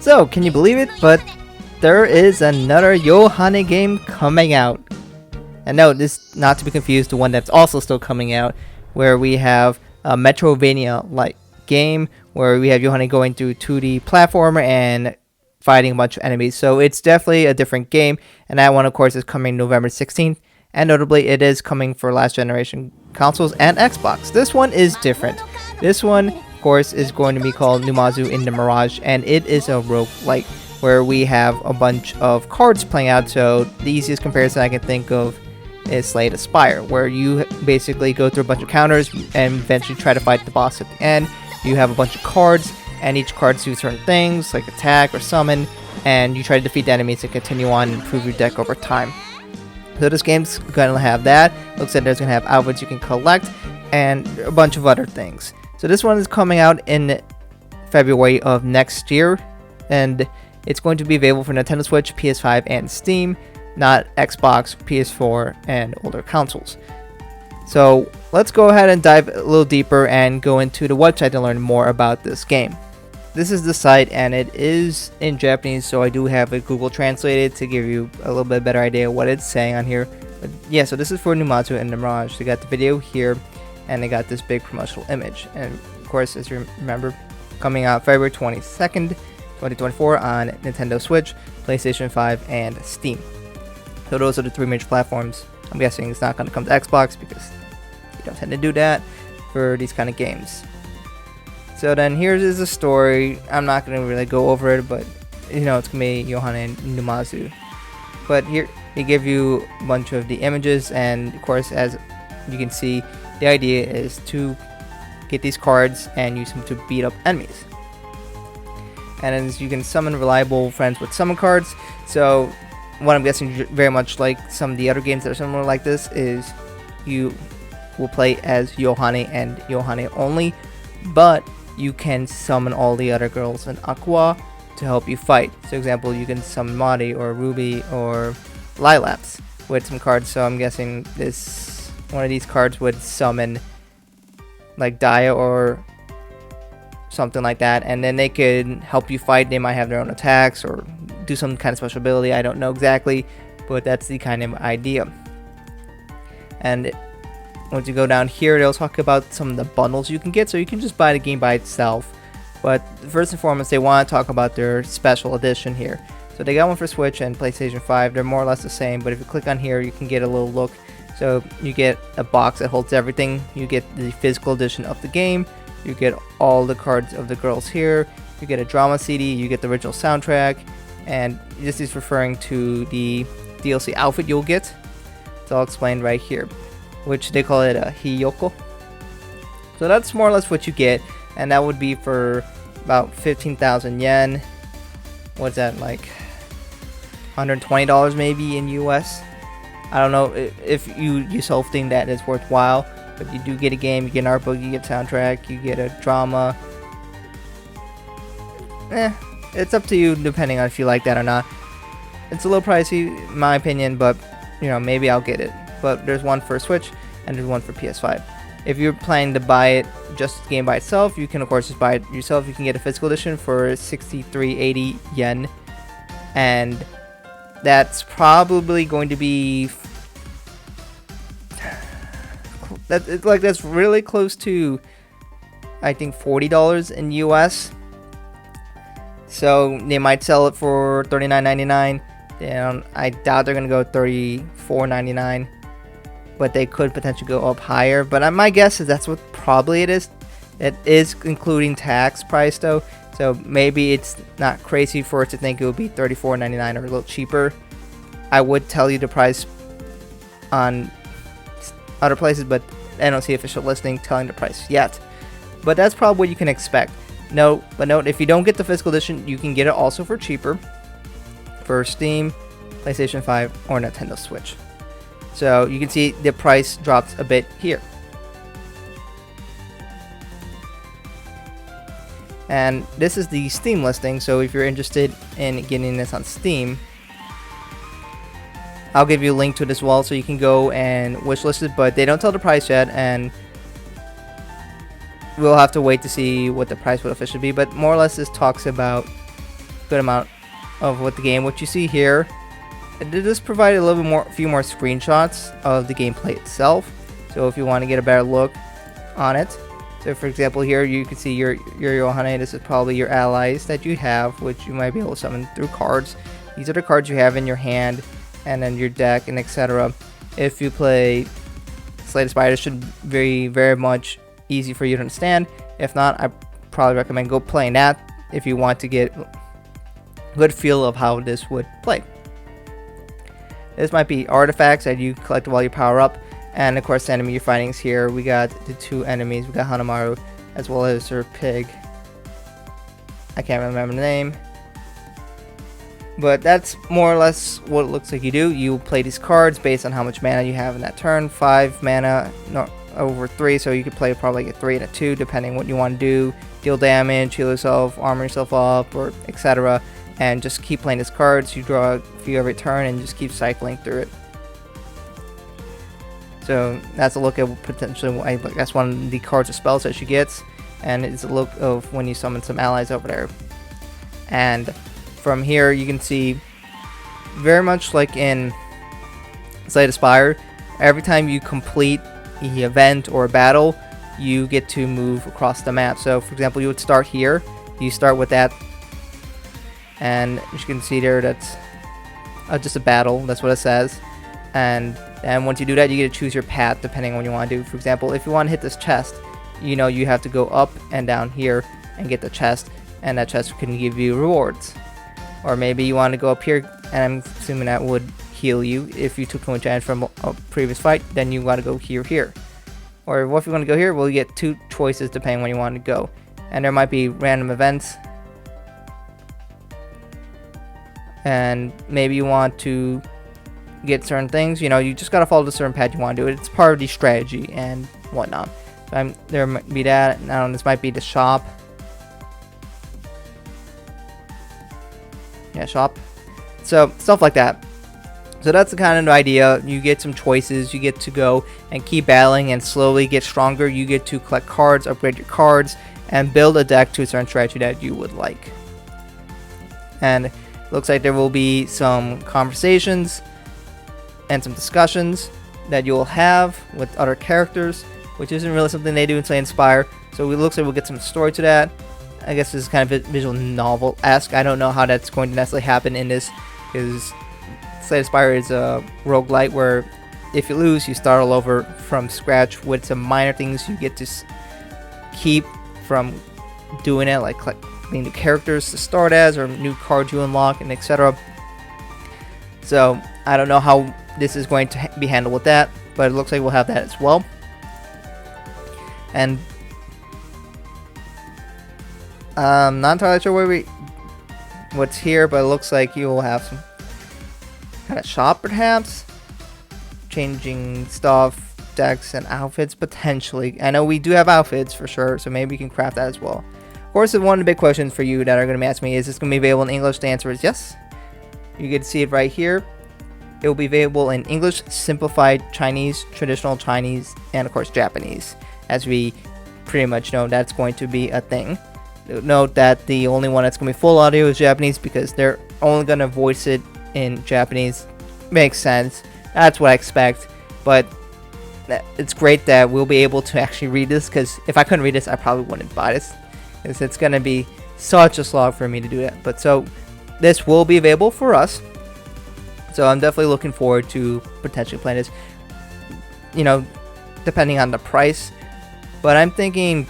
So, can you believe it? But there is another Yohane game coming out. And no, this not to be confused, the one that's also still coming out, where we have a Metrovania-like game where we have Yohane going through 2D platformer and fighting a bunch of enemies. So it's definitely a different game, and that one, of course, is coming November 16th. And notably, it is coming for last generation consoles and Xbox. This one is different. This one, of course, is going to be called Numazu in the Mirage, and it is a roguelike where we have a bunch of cards playing out. So the easiest comparison I can think of is Slay the Spire, where you basically go through a bunch of counters and eventually try to fight the boss at the end. You have a bunch of cards, and each card do certain things like attack or summon, and you try to defeat the enemies and continue on and improve your deck over time. So this game's gonna have that. Looks like there's gonna have outfits you can collect and a bunch of other things. So this one is coming out in February of next year, and it's going to be available for Nintendo Switch, PS5, and Steam, not Xbox, PS4, and older consoles. So let's go ahead and dive a little deeper and go into the website to learn more about this game. This is the site, and it is in Japanese, so I do have it Google translated to give you a little bit better idea of what it's saying on here. But yeah, so this is for Numazu and the Mirage. They got the video here, and they got this big promotional image. And of course, as you remember, coming out February 22nd, 2024 on Nintendo Switch, PlayStation 5, and Steam. So those are the three major platforms. I'm guessing it's not going to come to Xbox because you don't tend to do that for these kind of games. So then here's the story. I'm not going to really go over it, but you know it's going to be Yohane and Numazu. But here they give you a bunch of the images, and of course, as you can see, the idea is to get these cards and use them to beat up enemies. And as you can summon reliable friends with summon cards. So what I'm guessing very much like some of the other games that are similar like this is you will play as Yohane and Yohane only, but you can summon all the other girls in Aqua to help you fight. So example, you can summon Mari or Ruby or Lilaps with some cards. So I'm guessing this one of these cards would summon like Dia or something like that, and then they could help you fight. They might have their own attacks or do some kind of special ability. I don't know exactly, but that's the kind of idea. And once you go down here, they'll talk about some of the bundles you can get, so you can just buy the game by itself. But first and foremost, they want to talk about their special edition here. So they got one for Switch and PlayStation 5. They're more or less the same, but if you click on here, you can get a little look. So you get a box that holds everything. You get the physical edition of the game. You get all the cards of the girls here. You get a drama CD. You get the original soundtrack. And this is referring to the DLC outfit you'll get. It's all explained right here, which they call it a Hiyoko. So that's more or less what you get, and that would be for about 15,000 yen. What's that, like $120 maybe in US? I don't know if you yourself think that is worthwhile, but you do get a game, you get an art book, you get soundtrack, you get a drama. It's up to you depending on if you like that or not. It's a little pricey in my opinion, but you know, maybe I'll get it. But there's one for Switch and there's one for PS5. If you're planning to buy it just the game by itself, you can of course just buy it yourself. You can get a physical edition for 6380 yen, and that's probably going to be that's really close to, I think, $40 in US. So they might sell it for $39.99. I doubt they're gonna go $34.99, but they could potentially go up higher. But my guess is that's what probably it is. It is including tax price though, so maybe it's not crazy for it to think it would be $34.99 or a little cheaper. I would tell you the price on other places, but I don't see official listing telling the price yet. But that's probably what you can expect. Note, if you don't get the physical edition, you can get it also for cheaper for Steam, PlayStation 5, or Nintendo Switch. So you can see the price drops a bit here. And this is the Steam listing, so if you're interested in getting this on Steam, I'll give you a link to it as well, so you can go and wishlist it, but they don't tell the price yet, and we'll have to wait to see what the price would officially be. But more or less this talks about good amount of what the game. What you see here, it does provide a little bit more, few more screenshots of the gameplay itself. So if you want to get a better look on it, so for example here you can see your Yohane. This is probably your allies that you have, which you might be able to summon through cards. These are the cards you have in your hand, and then your deck, and etc. If you play Slay the Spire, it should be very much easy for you to understand. If not, I probably recommend go playing that if you want to get a good feel of how this would play. This might be artifacts that you collect while you power up, and of course the enemy you're fighting is here. We got the two enemies. We got Numazu as well as her pig. I can't remember the name. But that's more or less what it looks like you do. You play these cards based on how much mana you have in that turn. 5 mana, not over 3, so you could play probably like a 3 and a 2, depending what you want to do. Deal damage, heal yourself, armor yourself up, or etc. And just keep playing these cards. You draw a few every turn and just keep cycling through it. So that's a look at potentially, I guess, one of the cards or spells that she gets. And it's a look of when you summon some allies over there. And from here you can see, very much like in Slay the Spire, every time you complete the event or a battle, you get to move across the map. So for example, you would start here, you start with that, and as you can see there, that's just a battle, that's what it says. And once you do that, you get to choose your path depending on what you want to do. For example, if you want to hit this chest, you know you have to go up and down here and get the chest, and that chest can give you rewards. Or maybe you want to go up here, and I'm assuming that would heal you if you took too much damage from a previous fight. Then you want to go here. Or what if you want to go here? Well, you get 2 choices depending on when you want to go. And there might be random events. And maybe you want to get certain things. You know, you just got to follow the certain path you want to do it. It's part of the strategy and whatnot. So there might be that. Now this might be the shop. Yeah, shop. So stuff like that. So that's the kind of idea. You get some choices. You get to go and keep battling and slowly get stronger. You get to collect cards, upgrade your cards, and build a deck to a certain strategy that you would like. And it looks like there will be some conversations and some discussions that you'll have with other characters, which isn't really something they do in Slay the Spire. So it looks like we'll get some story to that. I guess this is kind of visual novel-esque. I don't know how that's going to necessarily happen in this, because Slay the Spire is a roguelite where if you lose, you start all over from scratch with some minor things you get to keep from doing it, like collecting new characters to start as, or new cards you unlock, and etc. So I don't know how this is going to be handled with that, but it looks like we'll have that as well. And not entirely sure what's here, but it looks like you will have some kind of shop, perhaps, changing stuff, decks, and outfits potentially. I know we do have outfits for sure, so maybe we can craft that as well. Of course, one of the big questions for you that are going to be asking me is this going to be available in English? The answer is yes. You get to see it right here. It will be available in English, simplified Chinese, traditional Chinese, and of course Japanese. As we pretty much know, that's going to be a thing. Note that the only one that's going to be full audio is Japanese, because they're only going to voice it in Japanese. Makes sense. That's what I expect. But it's great that we'll be able to actually read this, because if I couldn't read this, I probably wouldn't buy this, because it's going to be such a slog for me to do that. But so this will be available for us. So I'm definitely looking forward to potentially playing this, you know, depending on the price. But I'm thinking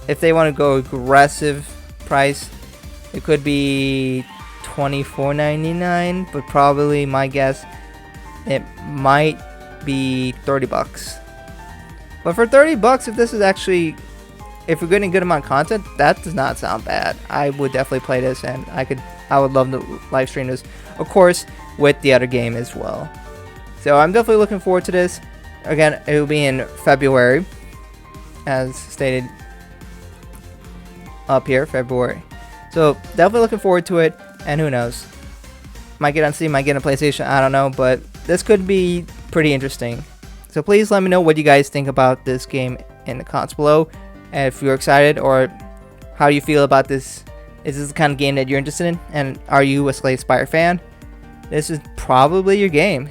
if they want to go aggressive price, it could be $24.99, but probably my guess it might be $30. But for $30, if this is actually, if we're getting a good amount of content, that does not sound bad. I would definitely play this, and I would love to live stream this, of course, with the other game as well. So I'm definitely looking forward to this. Again, it will be in February, as stated up here, February. So definitely looking forward to it, and who knows, might get on Steam, might get on PlayStation, I don't know, but this could be pretty interesting. So please let me know what you guys think about this game in the comments below, and if you're excited, or how you feel about this. Is this the kind of game that you're interested in? And are you a Slay Spire fan? This is probably your game.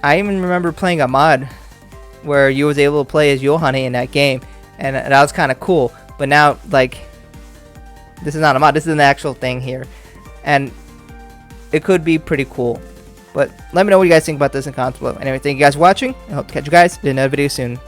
I even remember playing a mod where you was able to play as Yohane in that game, and that was kind of cool. But now, like, this is not a mod, this is an actual thing here, and it could be pretty cool. But let me know what you guys think about this in comments below. Anyway, thank you guys for watching. I hope to catch you guys in another video soon.